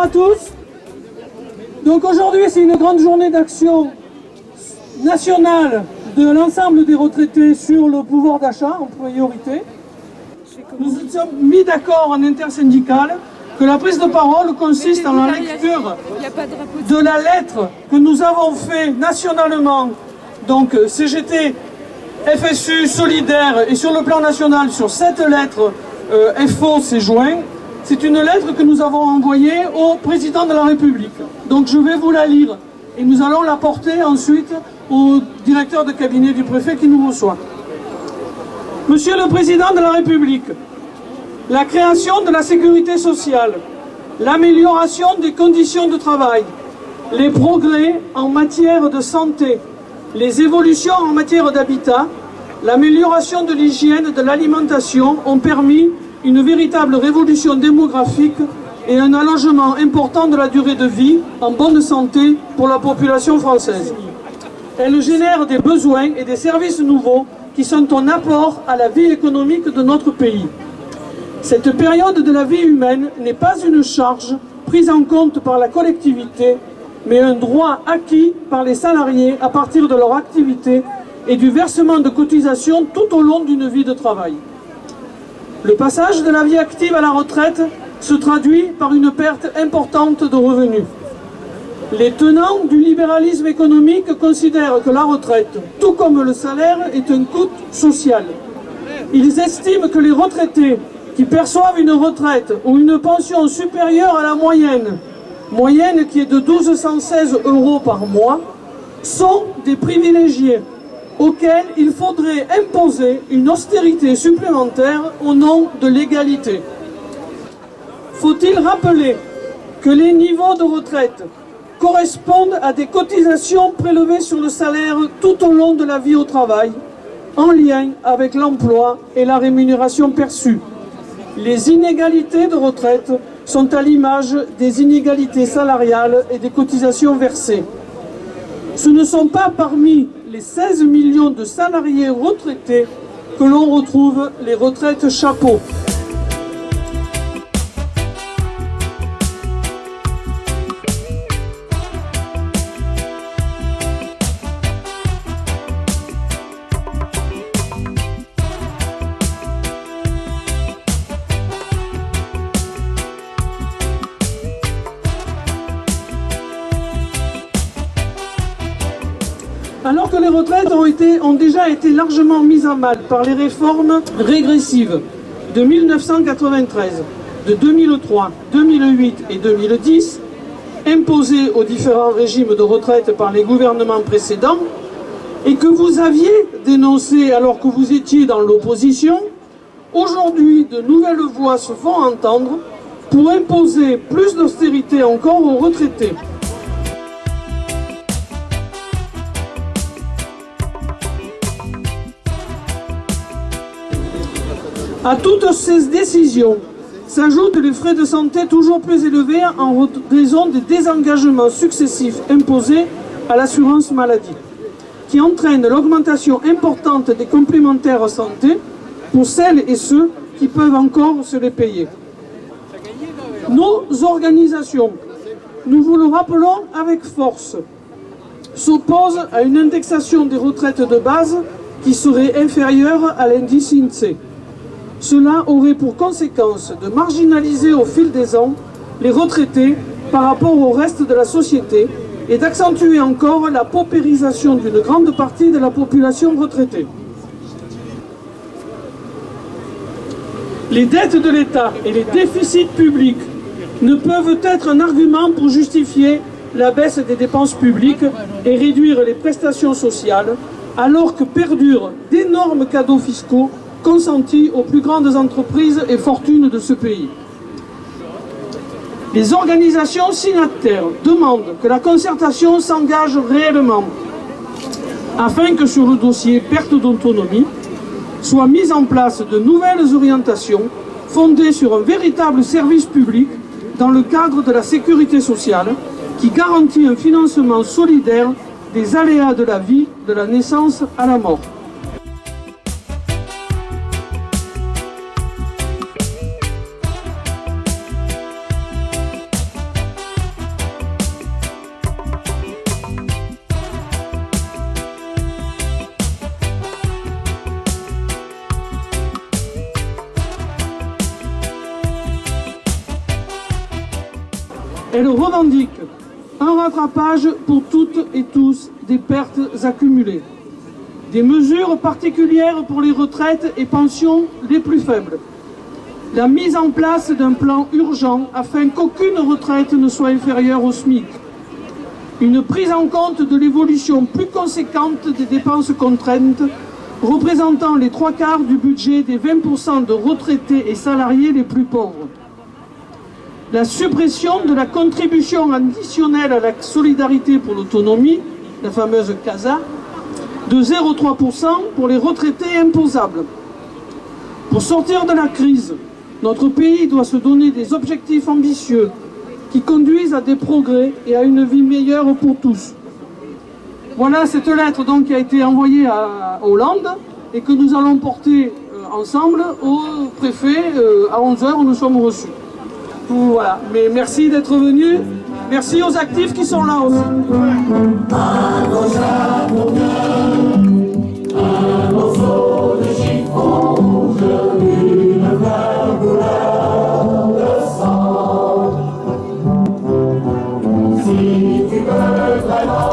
à tous. Donc aujourd'hui, c'est une grande journée d'action nationale de l'ensemble des retraités sur le pouvoir d'achat en priorité. Nous nous sommes mis d'accord en intersyndical que la prise de parole consiste en la lecture de la lettre que nous avons faite nationalement, donc CGT, FSU, Solidaire et sur le plan national sur cette lettre FO s'est joint. C'est une lettre que nous avons envoyée au président de la République. Donc je vais vous la lire et nous allons la porter ensuite au directeur de cabinet du préfet qui nous reçoit. Monsieur le Président de la République, la création de la sécurité sociale, l'amélioration des conditions de travail, les progrès en matière de santé, les évolutions en matière d'habitat, l'amélioration de l'hygiène de l'alimentation ont permis une véritable révolution démographique et un allongement important de la durée de vie en bonne santé pour la population française. Elle génère des besoins et des services nouveaux qui sont un apport à la vie économique de notre pays. Cette période de la vie humaine n'est pas une charge prise en compte par la collectivité, mais un droit acquis par les salariés à partir de leur activité et du versement de cotisations tout au long d'une vie de travail. Le passage de la vie active à la retraite se traduit par une perte importante de revenus. Les tenants du libéralisme économique considèrent que la retraite, tout comme le salaire, est un coût social. Ils estiment que les retraités qui perçoivent une retraite ou une pension supérieure à la moyenne qui est de 1 216 € par mois, sont des privilégiés auxquels il faudrait imposer une austérité supplémentaire au nom de l'égalité. Faut-il rappeler que les niveaux de retraite correspondent à des cotisations prélevées sur le salaire tout au long de la vie au travail, en lien avec l'emploi et la rémunération perçue. Les inégalités de retraite sont à l'image des inégalités salariales et des cotisations versées. Ce ne sont pas parmi les 16 millions de salariés retraités que l'on retrouve les retraites chapeaux. Alors que les retraites ont déjà été largement mises à mal par les réformes régressives de 1993, de 2003, 2008 et 2010, imposées aux différents régimes de retraite par les gouvernements précédents, et que vous aviez dénoncées alors que vous étiez dans l'opposition, aujourd'hui de nouvelles voix se font entendre pour imposer plus d'austérité encore aux retraités. À toutes ces décisions s'ajoutent les frais de santé toujours plus élevés en raison des désengagements successifs imposés à l'assurance maladie, qui entraînent l'augmentation importante des complémentaires santé pour celles et ceux qui peuvent encore se les payer. Nos organisations, nous vous le rappelons avec force, s'opposent à une indexation des retraites de base qui serait inférieure à l'indice INSEE. Cela aurait pour conséquence de marginaliser au fil des ans les retraités par rapport au reste de la société et d'accentuer encore la paupérisation d'une grande partie de la population retraitée. Les dettes de l'État et les déficits publics ne peuvent être un argument pour justifier la baisse des dépenses publiques et réduire les prestations sociales, alors que perdurent d'énormes cadeaux fiscaux consentis aux plus grandes entreprises et fortunes de ce pays. Les organisations signataires demandent que la concertation s'engage réellement afin que sur le dossier perte d'autonomie soient mises en place de nouvelles orientations fondées sur un véritable service public dans le cadre de la sécurité sociale qui garantit un financement solidaire des aléas de la vie, de la naissance à la mort. Elle revendique un rattrapage pour toutes et tous des pertes accumulées, des mesures particulières pour les retraites et pensions les plus faibles, la mise en place d'un plan urgent afin qu'aucune retraite ne soit inférieure au SMIC, une prise en compte de l'évolution plus conséquente des dépenses contraintes représentant les 3/4 du budget des 20% de retraités et salariés les plus pauvres, la suppression de la contribution additionnelle à la solidarité pour l'autonomie, la fameuse CASA, de 0,3% pour les retraités imposables. Pour sortir de la crise, notre pays doit se donner des objectifs ambitieux qui conduisent à des progrès et à une vie meilleure pour tous. Voilà cette lettre donc qui a été envoyée à Hollande et que nous allons porter ensemble au préfet à 11h où nous sommes reçus. Voilà, mais merci d'être venus. Merci aux actifs qui sont là aussi. À nos âmes, à nos eaux de chiffon rouge, une vague couleur de sang. Si tu veux vraiment